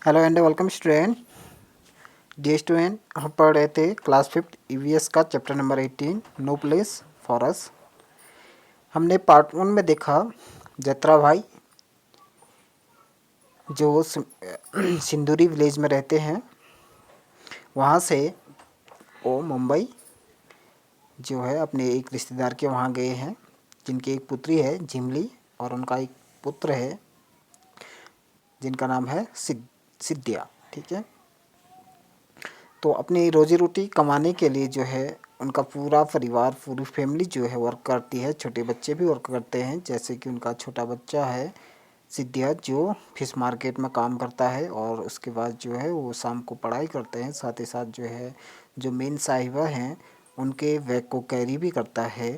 Hello and welcome student. Dear student, हम पढ़ रहे थे क्लास 5 ईवीएस का chapter number 18 no place for us. हमने पार्ट 1 में देखा जत्रा भाई जो सिंदूरी विलेज में रहते हैं, वहाँ से वो मुंबई जो है अपने एक रिश्तेदार के वहाँ गए हैं, जिनकी एक पुत्री है झिमली और उनका एक पुत्र है जिनका नाम है सिद्धिया। ठीक है, तो अपनी रोजी रोटी कमाने के लिए जो है उनका पूरा परिवार, पूरी फैमिली जो है वर्क करती है। छोटे बच्चे भी वर्क करते हैं, जैसे कि उनका छोटा बच्चा है सिद्धिया जो फिश मार्केट में काम करता है, और उसके बाद जो है वो शाम को पढ़ाई करते हैं। साथ ही साथ जो है जो मेन साहिबा हैं उनके बैग को कैरी भी करता है।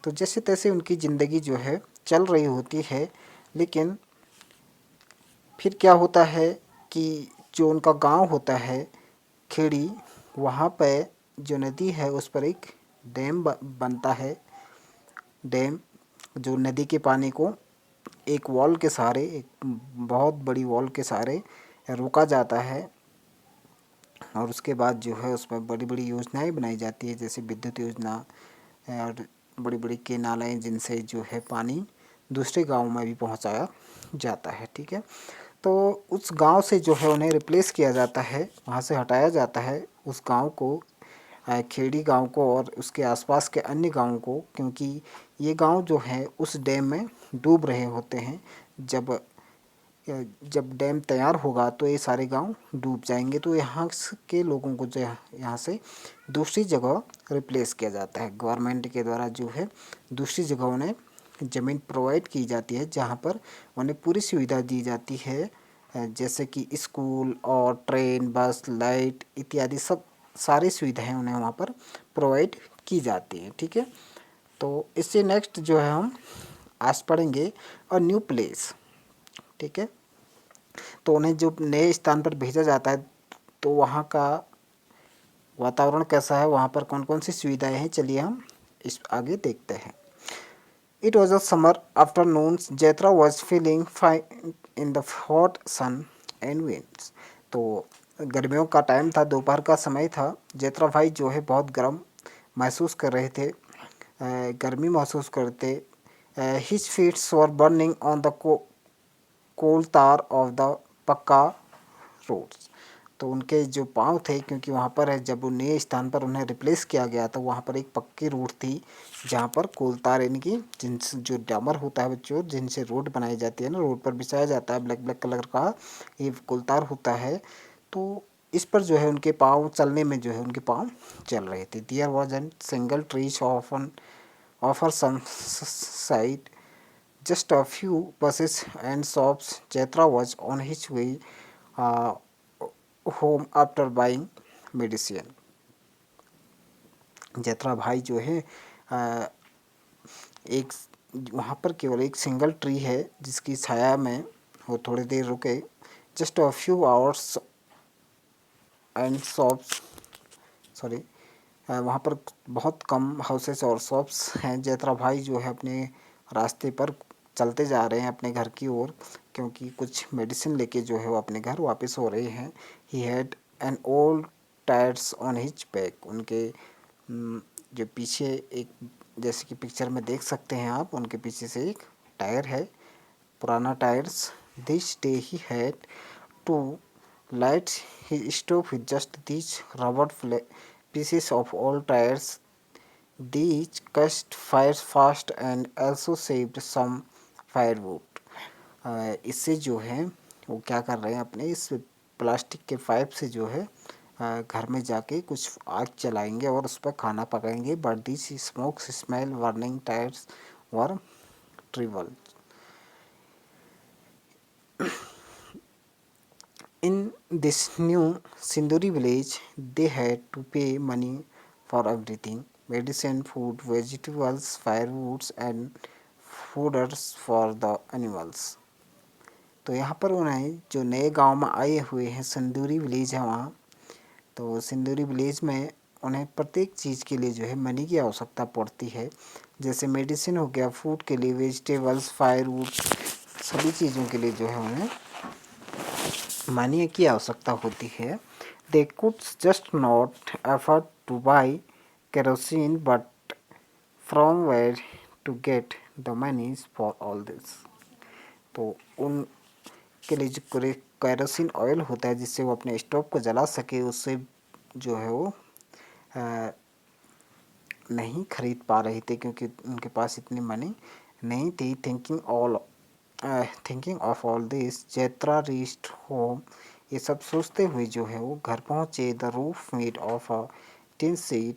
तो जैसे तैसे उनकी ज़िंदगी जो है चल रही होती है। लेकिन फिर क्या होता है कि जो उनका गांव होता है खेड़ी, वहाँ पे जो नदी है उस पर एक डैम बनता है। डैम जो नदी के पानी को एक वॉल के सहारे, एक बहुत बड़ी वॉल के सहारे रोका जाता है, और उसके बाद जो है उसमें बड़ी बड़ी योजनाएं बनाई जाती है, जैसे विद्युत योजना और बड़ी बड़ी केनालें, जिनसे जो है पानी दूसरे गाँव में भी पहुँचाया जाता है। ठीक है, तो उस गांव से जो है उन्हें रिप्लेस किया जाता है, वहाँ से हटाया जाता है उस गांव को, खेड़ी गांव को और उसके आसपास के अन्य गांवों को, क्योंकि ये गांव जो है उस डैम में डूब रहे होते हैं। जब जब डैम तैयार होगा तो ये सारे गांव डूब जाएंगे, तो यहाँ के लोगों को जो यहाँ से दूसरी जगह रिप्लेस किया जाता है। गवर्नमेंट के द्वारा जो है दूसरी जगह उन्हें ज़मीन प्रोवाइड की जाती है, जहाँ पर उन्हें पूरी सुविधा दी जाती है, जैसे कि स्कूल और ट्रेन, बस, लाइट इत्यादि सब सारी सुविधाएं उन्हें वहाँ पर प्रोवाइड की जाती हैं। ठीक है, तो इससे नेक्स्ट जो है हम आज पढ़ेंगे अ न्यू प्लेस। ठीक है, तो उन्हें जो नए स्थान पर भेजा जाता है तो वहाँ का वातावरण कैसा है, वहाँ पर कौन कौन सी सुविधाएं हैं, चलिए हम इस आगे देखते हैं। It was a summer afternoon. Jethra was feeling fine in the hot sun and winds. तो गर्मियों का टाइम था, दोपहर का समय था। जैत्रा भाई जो है बहुत गर्म महसूस कर रहे थे, गर्मी महसूस करते। His feets were burning on the coal tar of the पक्का रोड्स। तो उनके जो पाँव थे, क्योंकि वहाँ पर है जब नए स्थान पर उन्हें रिप्लेस किया गया तो वहाँ पर एक पक्की रोड थी, जहाँ पर कोलतार यानी कि जिनसे जो डामर होता है बच्चों, जिनसे रोड बनाई जाती है ना, रोड पर बिछाया जाता है, ब्लैक ब्लैक कलर का ये कोलतार होता है। तो इस पर जो है उनके पाँव चलने में जो है उनके पाँव चल रहे थे। There was an single trees offer some side, just a few buses and shops. Jethra was on his way uh, home after buying medicine. Jaitra भाई जो है एक वहाँ पर केवल एक सिंगल ट्री है जिसकी छाया में वो थोड़ी देर रुके। Just a few hours and shops, sorry, वहाँ पर बहुत कम हाउसेस और शॉप्स हैं। जैत्रा भाई जो है अपने रास्ते पर चलते जा रहे हैं अपने घर की ओर, क्योंकि कुछ मेडिसिन लेके जो है वो अपने घर वापस हो रहे हैं। He had an old tyres on his back. उनके जो पीछे एक, जैसे कि पिक्चर में देख सकते हैं आप, उनके पीछे से एक टायर है, पुराना tyres. This day he had to light his stove with just these rubber pieces of old tires. These caught fire fast and also saved some firewood. इससे जो है वो क्या कर रहे हैं, अपने इस प्लास्टिक के पाइप से जो है घर में जाके कुछ आग जलाएंगे और उस पर खाना पकाएंगे। But this smoke smell warning tyres were trivial. In this new Sinduri village, they had to pay money for everything: medicine, food, vegetables, firewoods, and fooders for the animals. तो यहाँ पर उन्हें जो नए गांव में आए हुए हैं, सिंदूरी विलेज है वहाँ, तो सिंदूरी विलेज में उन्हें प्रत्येक चीज़ के लिए जो है मनी की आवश्यकता पड़ती है। जैसे मेडिसिन हो गया, फूड के लिए वेजिटेबल्स, फायरवुड, सभी चीज़ों के लिए जो है उन्हें मनी की आवश्यकता होती है। They could just not afford to buy kerosene but from where to get the money for all this. तो उनके लिए जो केरोसिन ऑयल होता है जिससे वो अपने स्टोव को जला सके, उससे जो है वो नहीं खरीद पा रहे थे क्योंकि उनके पास इतनी मनी नहीं थी। Thinking of all this Jaitra reached home. ये सब सोचते हुए जो है वो घर पहुँचे। The roof made of a tin sheet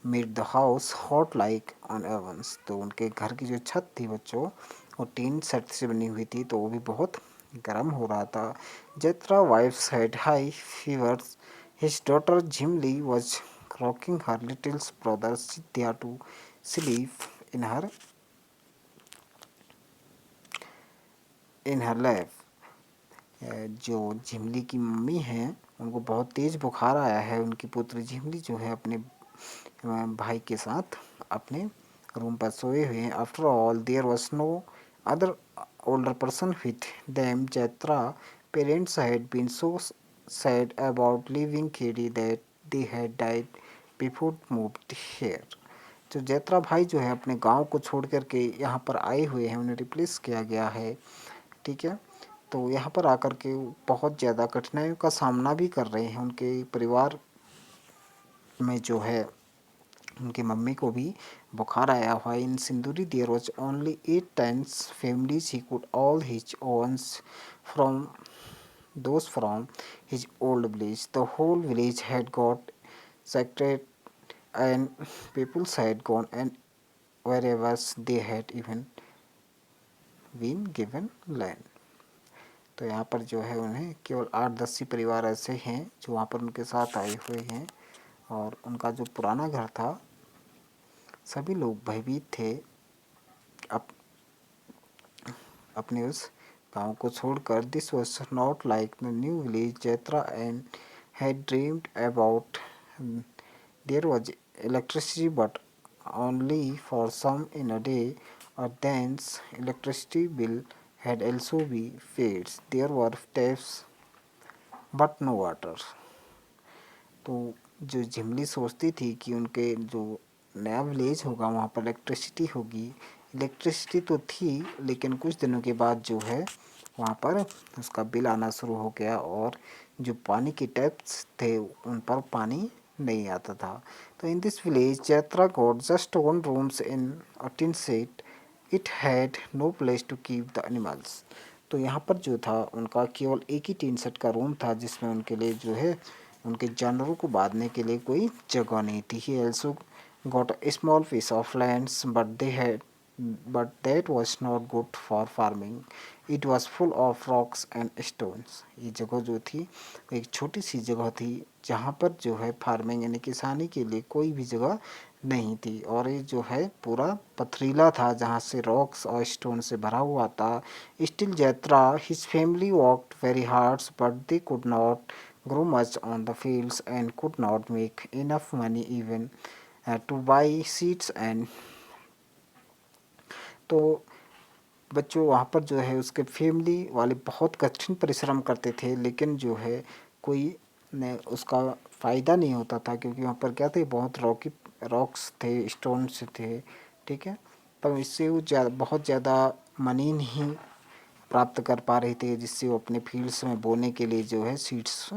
made the house hot like on ovens. तो उनके घर की जो छत थी बच्चों, वो टीन सेट से बनी हुई थी, तो वो भी बहुत गर्म हो रहा था। Jaitra wife's had high fevers. His daughter Jhimli was rocking her little brother Sidhya to sleep in her lap। जो झिमली की मम्मी हैं उनको बहुत तेज़ बुखार आया है। उनकी पुत्र झिमली जो है अपने भाई के साथ अपने रूम पर सोए हुए हैं। After all there was no other older person with them। Jatra parents had been so sad about leaving Khedi that they had died before moved here। तो जैत्रा भाई जो है अपने गांव को छोड़ कर के यहाँ पर आए हुए हैं, उन्हें रिप्लेस किया गया है, ठीक है। तो यहाँ पर आकर के बहुत ज़्यादा कठिनाइयों का सामना भी कर रहे हैं। उनके परिवार में जो है उनकी मम्मी को भी बुखार आया हुआ है। In Sindoori there was only 8 families he could all his owns from those from his old village। The whole village had got sacred and people had gone and wherever they had even been given land। तो यहाँ पर जो है उन्हें केवल 8-10 ही परिवार ऐसे हैं जो वहाँ पर उनके साथ आए हुए हैं, और उनका जो पुराना घर था सभी लोग भयभीत थे अपने उस गांव को छोड़कर। This was not like the new village Jaitra and had dreamed about. There was electricity but only for some in a day, or thence electricity bill had also been paid। There were taps but no water। तो जो झिमली सोचती थी कि उनके जो नया village होगा वहाँ पर इलेक्ट्रिसिटी होगी, इलेक्ट्रिसिटी तो थी लेकिन कुछ दिनों के बाद जो है वहाँ पर उसका बिल आना शुरू हो गया, और जो पानी के टैप्स थे उन पर पानी नहीं आता था। तो in this village Jaitra got just 1 rooms in a tin shed. It had no place to keep the animals. तो यहाँ पर जो था उनका केवल एक ही टीन सेट का रूम था जिसमें उनके लिए जो है उनके जानवरों को बांधने के लिए कोई जगह नहीं थी। ही also got a small piece of land but that was not good for farming। It was full of rocks and stones। ये जगह जो थी एक छोटी सी जगह थी जहाँ पर जो है फार्मिंग यानी किसानी के लिए कोई भी जगह नहीं थी, और ये जो है पूरा पथरीला था जहाँ से रॉक्स और स्टोन से भरा हुआ था। Still Jaitra his family worked very hard but they could not grow much on the fields and could not make enough money even to buy seeds and। तो बच्चों वहाँ पर जो है उसके फैमिली वाले बहुत कठिन परिश्रम करते थे, लेकिन जो है कोई ने उसका फ़ायदा नहीं होता था क्योंकि वहाँ पर क्या थे, बहुत रॉक्स थे, स्टोन्स थे, ठीक है। तो इससे वो बहुत ज़्यादा मनी नहीं प्राप्त कर पा रहे थे जिससे वो अपने फील्ड्स में बोने के लिए जो है सीड्स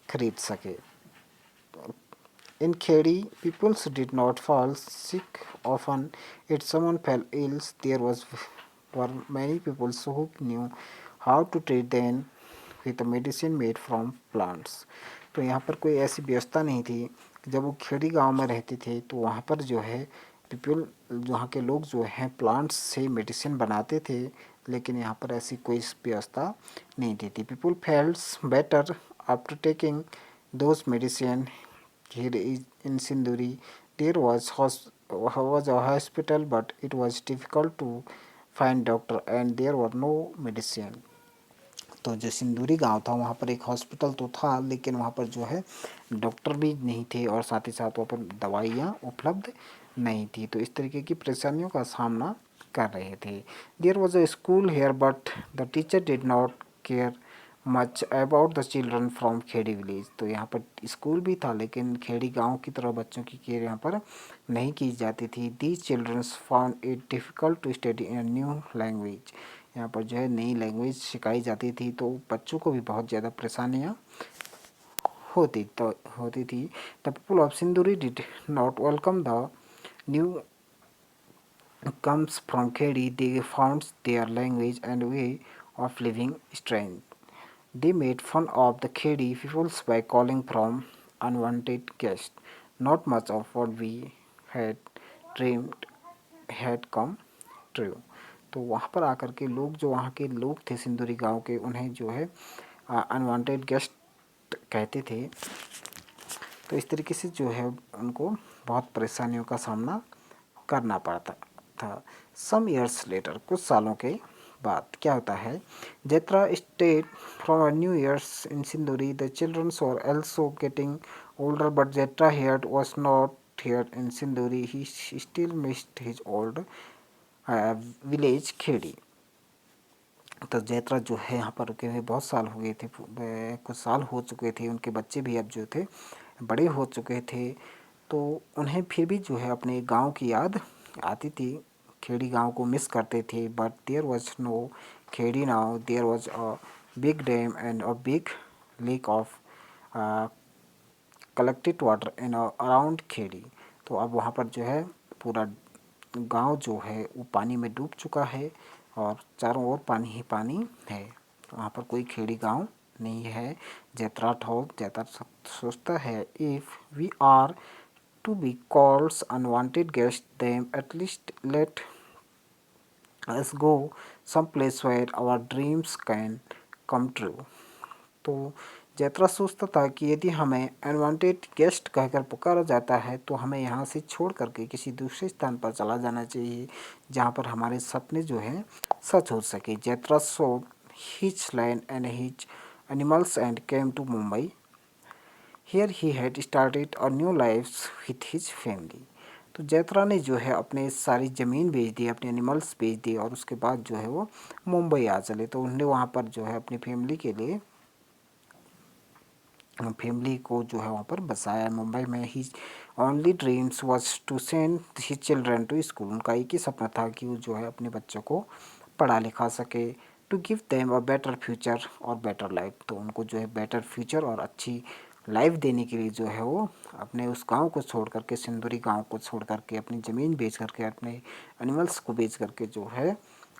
खरीद सके। In Khedi, people did not fall sick often. If someone fell ill, there were many people who knew how to treat them with a medicine made from plants। तो यहाँ पर कोई ऐसी व्यवस्था नहीं थी। जब वो खेड़ी गांव में रहते थे तो वहाँ पर जो है पीपल वहाँ के लोग जो हैं प्लांट्स से मेडिसिन बनाते थे, लेकिन यहाँ पर ऐसी कोई व्यवस्था नहीं थी। People fails better after taking those medicine. Here in Sinduri there was a hospital but it was difficult to find doctor and there were no medicine। तो जो सिंदूरी गांव था वहाँ पर एक हॉस्पिटल तो था लेकिन वहाँ पर जो है डॉक्टर भी नहीं थे और साथ ही साथ वहाँ पर दवाइयाँ उपलब्ध नहीं थी। तो इस तरीके की परेशानियों का सामना कर रहे थे। There was a school here but the teacher did not care much about the children from Khedi village. तो यहाँ पर स्कूल भी था लेकिन खेड़ी गांव की तरह बच्चों की केयर यहाँ पर नहीं की जाती थी। These childrens found it difficult to study in new language. यहाँ पर जो है नई लैंग्वेज सिखाई जाती थी तो बच्चों को भी बहुत ज़्यादा परेशानियाँ होती थी। द पीपल ऑफ सिंदूरी did not welcome the new comes from Khedi. They found their language and way of living strange. They made fun of the Khedi peoples by calling from unwanted guests. Not much of what we had dreamed had come true. तो वहाँ पर आकर के लोग जो वहाँ के लोग थे सिंदूरी गांव के उन्हें जो है अनवांटेड गेस्ट कहते थे। तो इस तरीके से जो है उनको बहुत परेशानियों का सामना करना पड़ता था। सम ईयर्स लेटर, कुछ सालों के बाद क्या होता है, Jaitra stayed from new years in Sinduri. The childrens were also getting older, but Jethra here was not here in Sinduri. He still missed his old village Khedi. तो जैत्रा जो है यहाँ पर रुके हुए बहुत साल हो गए थे, कुछ साल हो चुके थे, उनके बच्चे भी अब जो थे बड़े हो चुके थे, तो उन्हें फिर भी जो है अपने गांव की याद आती थी, खेड़ी गांव को मिस करते थे। But there was no Khedi now, there was a big dam and a big lake of collected water in around Khedi. तो अब वहाँ पर जो है पूरा गांव जो है वो पानी में डूब चुका है और चारों ओर पानी ही पानी है। तो वहाँ पर कोई खेड़ी गांव नहीं है। जैत्रा सोचता है, if we are to be calls unwanted guest them at least let us go some place where our dreams can come true. तो जैत्रा सोचता था कि यदि हमें अनवांटेड गेस्ट कहकर पुकारा जाता है तो हमें यहाँ से छोड़ करके किसी दूसरे स्थान पर चला जाना चाहिए जहाँ पर हमारे सपने जो हैं सच हो सके। Jaitra sold his land and his animals and came to Mumbai. Here he had started a new life with his family. तो जैत्रा ने जो है अपने सारी ज़मीन बेच दी, अपने एनिमल्स बेच दिए और उसके बाद जो है वो मुंबई आ चले। तो उन्होंने वहाँ पर जो है अपनी फैमिली के लिए फैमिली को जो है वहाँ पर बसाया मुंबई में। He only dreams was to send his children to school. उनका एक ही सपना था कि वो जो है अपने बच्चों को पढ़ा लिखा सके। To give them a better future और बेटर लाइफ। तो उनको जो है बेटर फ्यूचर और अच्छी लाइफ देने के लिए जो है वो अपने उस गांव को छोड़ करके, सिंदूरी गांव को छोड़ करके, अपनी ज़मीन बेच करके, अपने एनिमल्स को बेच करके जो है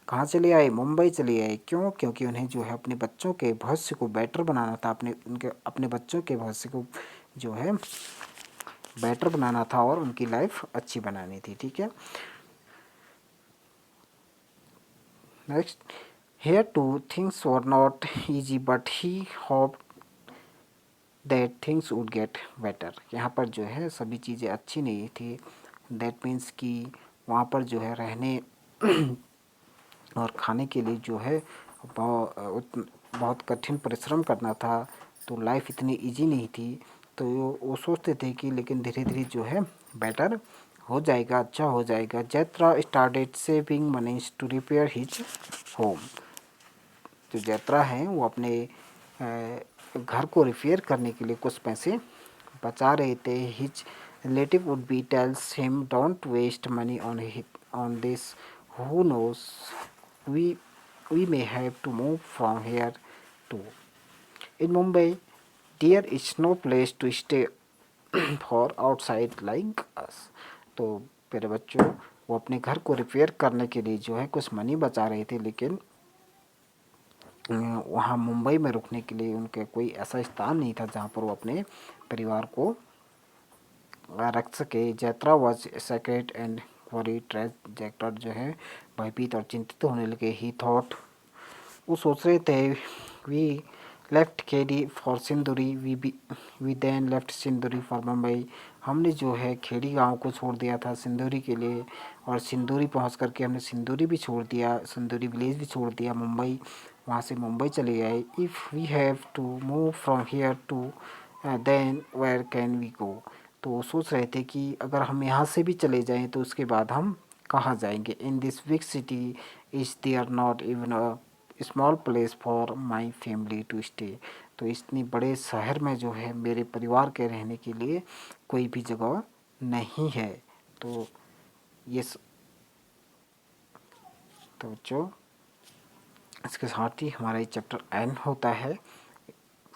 कहाँ चले आए, मुंबई चले आए। क्यों? क्योंकि उन्हें जो है अपने बच्चों के भविष्य को बेटर बनाना था, अपने बच्चों के भविष्य को जो है बेटर बनाना था और उनकी लाइफ अच्छी बनानी थी। ठीक है, next, hair two things were not easy but he hope that things would get better. यहाँ पर जो है सभी चीज़ें अच्छी नहीं थी। दैट मीन्स कि वहाँ पर जो है रहने और खाने के लिए जो है बहुत कठिन परिश्रम करना था। तो लाइफ इतनी इजी नहीं थी। तो वो सोचते थे कि लेकिन धीरे धीरे जो है बेटर हो जाएगा, अच्छा हो जाएगा। Jaitra started saving money to repair his home. जो जैत्रा हैं वो अपने घर को रिपेयर करने के लिए कुछ पैसे बचा रहे थे। His relative would be tells him, don't waste money on this, who knows we may have to move from here too. In Mumbai, there is no place to stay for outside like us. तो मेरे बच्चों, वो अपने घर को repair करने के लिए जो है कुछ मनी बचा रहे थे, लेकिन वहाँ मुंबई में रुकने के लिए उनके कोई ऐसा स्थान नहीं था जहाँ पर वो अपने परिवार को रख सके। Jaitra was scared and worry stress. Jaitra जो है भयभीत और चिंतित होने लगे। ही थॉट, वो सोच रहे थे, वी लेफ्ट खेड़ी फॉर सिंदूरी, वी देन लेफ्ट सिंदूरी फॉर मुंबई। हमने जो है खेड़ी गांव को छोड़ दिया था सिंदूरी के लिए, और सिंदूरी पहुंच करके हमने सिंदूरी भी छोड़ दिया, सिंदूरी विलेज भी छोड़ दिया, मुंबई, वहां से मुंबई चले गए। If we have to move from here to then where can we go. तो वो सोच रहे थे कि अगर हम यहाँ से भी चले जाएं तो उसके बाद हम कहाँ जाएंगे। In this big city is there not even a small place for my family to stay. तो इतनी बड़े शहर में जो है मेरे परिवार के रहने के लिए कोई भी जगह नहीं है। तो ये तो बच्चों इसके साथ ही हमारा ये चैप्टर एंड होता है।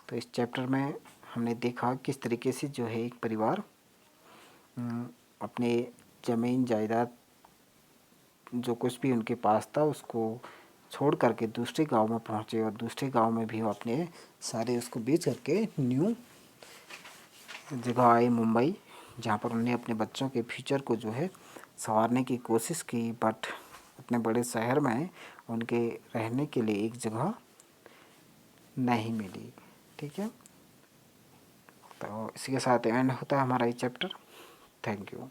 तो इस चैप्टर में हमने देखा किस तरीके से जो है एक परिवार अपने ज़मीन जायदाद जो कुछ भी उनके पास था उसको छोड़ करके दूसरे गांव में पहुंचे, और दूसरे गांव में भी वो अपने सारे उसको बेच करके न्यू जगह आए मुंबई, जहां पर उन्होंने अपने बच्चों के फ्यूचर को जो है संवारने की कोशिश की। बट उतने बड़े शहर में उनके रहने के लिए एक जगह नहीं मिली। ठीक है, तो इसी के साथ एंड होता है हमारा ये चैप्टर। Thank you.